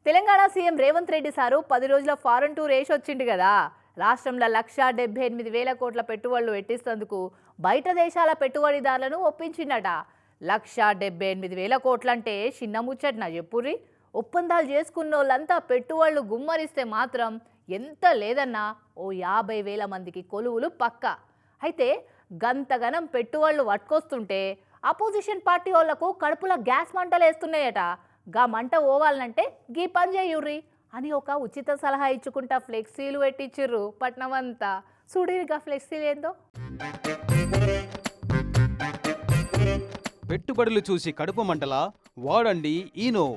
Telangana CM Revanth Reddy sir 10 రోజుల foreign tour వేసి వచ్చిండు కదా. రాష్ట్రంలో 1,78,000 కోట్ల పెట్టుబడులు పెట్టిస్తేందుకు బయట దేశాల పెట్టుబడిదారులను ఒప్పించిండట. 1,78,000 కోట్లంటే చిన్న ముచ్చట్నా చెప్పుర్రి. ఒప్పందాలు చేసుకున్నోళ్ళంతా పెట్టుబడులు గుమ్మరిస్తే మాత్రం ఎంత లేదన్నా ఓ 50,000 మందికి కొలువులు పక్క. అయితే గంతగనం పెట్టుబడులు పట్టుకొస్తుంటే అపోజిషన్ పార్టీ వాళ్లకు కడుపుల గ్యాస్ మంటలు వేస్తున్నాయట. గా మంట పోవాలంటే గీ పని చేయుర్రి అని ఒక ఉచిత సలహా ఇచ్చుకుంటా ఫ్లెక్సీలు పెట్టించిర్రు పట్నమంతా. చూడిగా ఫ్లెక్సీలు ఏందో. పెట్టుబడులు చూసి కడుపు మంటలా వాడండి ఈనో.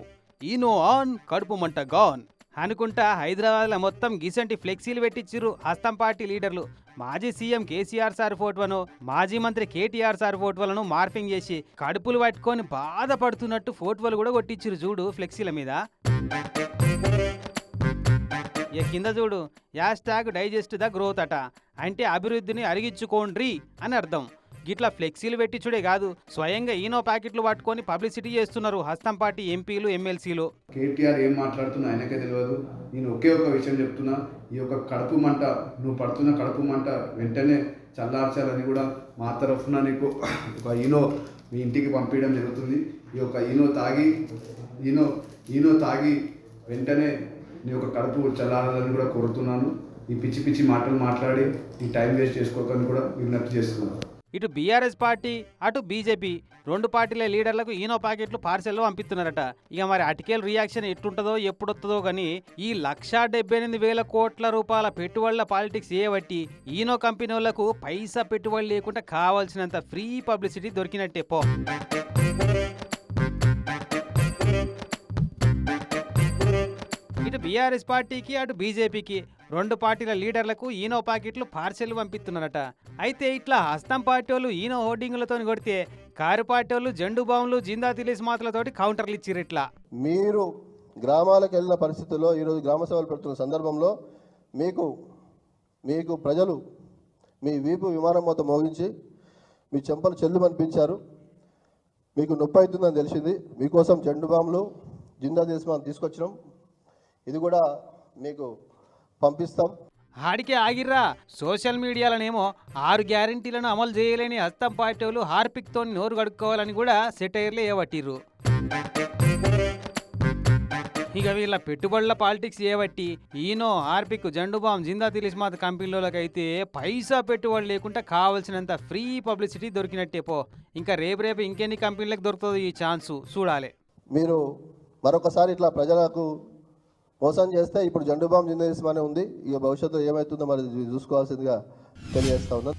ఈనో ఆన్, కడుపు మంట గాన్ అనుకుంటా హైదరాబాద్లో మొత్తం గిసంటి ఫ్లెక్సీలు పెట్టించిర్రు హస్తం పార్టీ లీడర్లు. మాజీ సీఎం కేసీఆర్ సార్ ఫోటోలను, మాజీ మంత్రి కేటీఆర్ సార్ ఫోటోలను మార్పింగ్ చేసి కడుపులు పట్టుకొని బాధపడుతున్నట్టు ఫోటోలు కూడా కొట్టించిరు చూడు ఫ్లెక్సీల మీద. ఇక కింద చూడు #డైజెస్ట్ ద గ్రోత్ అట, అంటే అభివృద్ధిని అరిగించుకోండ్రి అని అర్థం. గిట్లా ఫ్లెక్సీలు పెట్టించుడే కాదు, స్వయంగా ఈనో ప్యాకెట్లు పట్టుకొని పబ్లిసిటీ చేస్తున్నారు హస్తం పార్టీ ఎంపీలు ఎమ్మెల్సీలు. కేటీఆర్ ఏం మాట్లాడుతున్నా ఆయనకే తెలియదు. నేను ఒకే ఒక విషయం చెప్తున్నా, ఈ యొక్క కడుపు మంట, నువ్వు పడుతున్న కడుపు మంట వెంటనే చల్లార్చాలని కూడా మా తరఫున నీకు ఒక ఈనో మీ ఇంటికి పంపించడం జరుగుతుంది. ఈ యొక్క ఈనో తాగి వెంటనే నీ యొక్క కడుపు చల్లారాలని కూడా కోరుతున్నాను. ఈ పిచ్చి పిచ్చి మాటలు మాట్లాడి ఈ టైం వేస్ట్ చేసుకోకని కూడా విజ్ఞప్తి చేస్తున్నాను. ఇటు బీఆర్ఎస్ పార్టీ, అటు బీజేపీ రెండు పార్టీల లీడర్లకు ఈనో ప్యాకెట్లు పార్సెల్లో పంపిస్తున్నారట. ఇక మరి అటికేల్ రియాక్షన్ ఎట్టుంటుందో ఎప్పుడొస్తుందో కానీ ఈ 1,78,000 కోట్ల రూపాయల పెట్టుబడుల పాలిటిక్స్ చేయబట్టి ఈనో కంపెనీ వాళ్లకు పైసా పెట్టుబడి లేకుండా కావాల్సినంత ఫ్రీ పబ్లిసిటీ దొరికినట్టే పో. ఇటు బీఆర్ఎస్ పార్టీకి, అటు బీజేపీకి రెండు పార్టీల లీడర్లకు ఈనో ప్యాకెట్లు పార్సెల్ పంపిస్తున్నారట. అయితే ఇట్లా హస్తం పార్టీ వాళ్ళు ఈనో హోర్డింగులతో కొడితే కారు పార్టీ వాళ్ళు జెండు బాంబులు, జిందా తిలిస్ మాటలతోటి కౌంటర్లు ఇచ్చిర్రు. ఇట్లా మీరు గ్రామాలకు వెళ్ళిన పరిస్థితుల్లో, ఈరోజు గ్రామ సభలు పెడుతున్న సందర్భంలో మీకు ప్రజలు మీ వీపు విమానం మొత్తం మోగించి మీ చెంపలు చెల్లు అనిపించారు. మీకు నొప్పి అవుతుందని తెలిసింది. మీకోసం జెండు బాంబులు, జిందా తిలిస్ తీసుకొచ్చినాం. ఇది కూడా మీకు పంపిస్తాం. ఆడికే ఆగిర్రా. సోషల్ మీడియాలనేమో 6 గ్యారంటీలను అమలు చేయలేని హస్తం పార్టీ వాళ్ళు హార్పిక్తో నోరు కడుక్కోవాలని కూడా సెటైర్లు ఏవట్టిర్రు. ఇక వీళ్ళ పెట్టుబడుల పాలిటిక్స్ ఏవట్టి ఈనో, హార్పిక్, జెండుబామ్, జిందా తిలిస్మాత్ కంపెనీలకైతే పైసా పెట్టుబడి లేకుండా కావాల్సినంత ఫ్రీ పబ్లిసిటీ దొరికినట్టే పో. ఇంకా రేపు ఇంకెన్ని కంపెనీలకు దొరుకుతుందో ఈ ఛాన్సు చూడాలి. మీరు మరొకసారి ఇట్లా ప్రజలకు మోసం చేస్తే ఇప్పుడు జెండుబామ్ జిందా తిలిస్మానే ఉంది. ఇక భవిష్యత్తులో ఏమవుతుందో మరి చూసుకోవాల్సిందిగా తెలియజేస్తా ఉన్నాను.